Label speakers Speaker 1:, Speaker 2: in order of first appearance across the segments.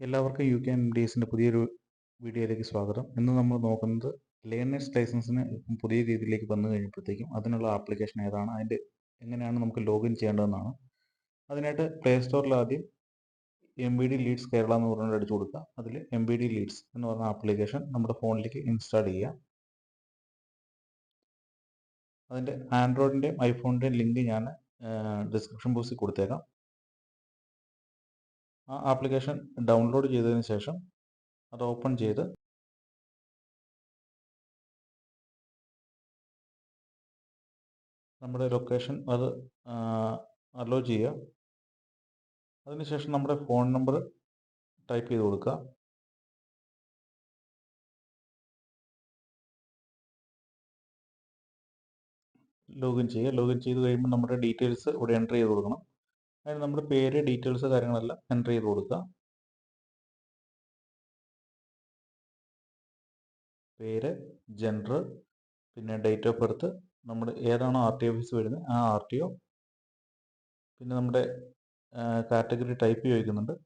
Speaker 1: എല്ലാവർക്കും UKMDSൻ്റെ പുതിയൊരു വീഡിയോയിലേക്ക് സ്വാഗതം. ഇന്ന് നമ്മൾ നോക്കുന്നത് ലേണേഴ്സ് ലൈസൻസിന് പുതിയ രീതിയിലേക്ക് വന്നു കഴിഞ്ഞപ്പോഴത്തേക്കും അതിനുള്ള ആപ്ലിക്കേഷൻ ഏതാണ്, അതിൻ്റെ എങ്ങനെയാണ് നമുക്ക് ലോഗിൻ ചെയ്യേണ്ടതെന്നാണ്. അതിനായിട്ട് പ്ലേ സ്റ്റോറിൽ ആദ്യം MBD ലീഡ്സ് കേരള എന്ന് പറഞ്ഞിട്ട് അടിച്ചു കൊടുക്കുക. അതിൽ MBD ലീഡ്സ് എന്ന് പറഞ്ഞ ആപ്ലിക്കേഷൻ നമ്മുടെ ഫോണിലേക്ക് ഇൻസ്റ്റാൾ ചെയ്യുക. അതിൻ്റെ ആൻഡ്രോയിഡിൻ്റെയും ഐഫോണിൻ്റെയും ലിങ്ക് ഞാൻ ഡിസ്ക്രിപ്ഷൻ ബോക്സിൽ കൊടുത്തേക്കാം. ആ ആപ്ലിക്കേഷൻ ഡൗൺലോഡ് ചെയ്തതിന് ശേഷം അത് ഓപ്പൺ ചെയ്ത് നമ്മുടെ ലൊക്കേഷൻ അത് അലോ ചെയ്യുക. അതിനുശേഷം നമ്മുടെ ഫോൺ നമ്പർ ടൈപ്പ് ചെയ്ത് കൊടുക്കുക. ലോഗിൻ ചെയ്യുക. ലോഗിൻ ചെയ്ത് കഴിയുമ്പോൾ നമ്മുടെ ഡീറ്റെയിൽസ് ഇവിടെ എൻ്റർ ചെയ്ത് കൊടുക്കണം. അതിന് നമ്മുടെ പേര്, ഡീറ്റെയിൽസ്, കാര്യങ്ങളെല്ലാം എൻ്റർ ചെയ്ത് കൊടുക്കുക. പേര്, ജെൻഡർ, പിന്നെ ഡേറ്റ് ഓഫ് ബർത്ത്, നമ്മുടെ ഏതാണോ RTO ഓഫീസ് വരുന്നത് ആ RTO, പിന്നെ നമ്മുടെ കാറ്റഗറി ടൈപ്പ് ചോദിക്കുന്നുണ്ട്.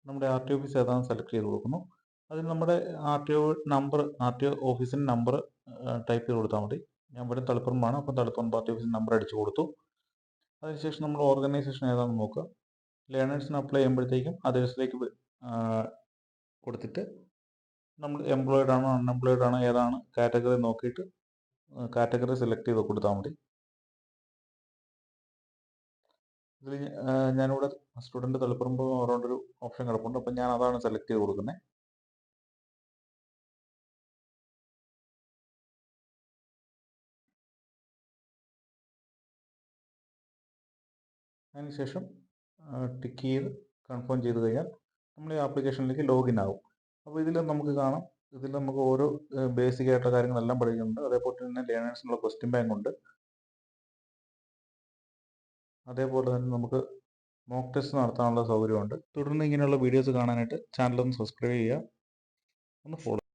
Speaker 1: നമ്മുടെ RTO ഓഫീസ് ഏതാണെന്ന് സെലക്ട് ചെയ്ത് കൊടുക്കുന്നു. അതിന് നമ്മുടെ RTO ഓഫീസിൻ്റെ നമ്പർ ടൈപ്പ് ചെയ്ത് കൊടുത്താൽ മതി. ഞാൻ ഇവിടെ തളിപ്പറമ്പാണ്, അപ്പം തളിപ്പറമ്പ് RTO ഓഫീസിൻ്റെ നമ്പർ അടിച്ചു കൊടുത്തു. അതിനുശേഷം നമ്മൾ ഓർഗനൈസേഷൻ ഏതാണെന്ന് നോക്കുക. ലേണേഴ്സിന് അപ്ലൈ ചെയ്യുമ്പോഴത്തേക്കും അതേഴ്സിലേക്ക് കൊടുത്തിട്ട് നമ്മൾ എംപ്ലോയിഡ് ആണോ അൺഎംപ്ലോയിഡ് ആണോ ഏതാണ് കാറ്റഗറി നോക്കിയിട്ട് കാറ്റഗറി സെലക്ട് ചെയ്ത് കൊടുത്താൽ മതി. ഇതിൽ ഞാനിവിടെ സ്റ്റുഡൻറ്റ് തളിപ്പറമ്പ് പറഞ്ഞൊരു ഓപ്ഷൻ കിടപ്പുണ്ട്, അപ്പം ഞാൻ അതാണ് സെലക്ട് ചെയ്ത് കൊടുക്കുന്നത്. അതിനുശേഷം ടിക്ക് ചെയ്ത് കൺഫേം ചെയ്ത് കഴിഞ്ഞാൽ നമ്മൾ ഈ ആപ്ലിക്കേഷനിലേക്ക് ലോഗിൻ ആകും. അപ്പോൾ ഇതിൽ നമുക്ക് കാണാം, ഇതിൽ നമുക്ക് ഓരോ ബേസിക് ആയിട്ടുള്ള കാര്യങ്ങളെല്ലാം പഠിക്കുന്നുണ്ട്. അതേപോലെ തന്നെ ലേണേഴ്സിനുള്ള ക്വസ്റ്റ്യൻ ബാങ്ക് ഉണ്ട്. അതേപോലെ തന്നെ നമുക്ക് മോക്ക് ടെസ്റ്റ് നടത്താനുള്ള സൗകര്യമുണ്ട്. തുടർന്ന് ഇങ്ങനെയുള്ള വീഡിയോസ് കാണാനായിട്ട് ചാനൽ ഒന്ന് സബ്സ്ക്രൈബ് ചെയ്യുക, ഒന്ന് ഫോളോ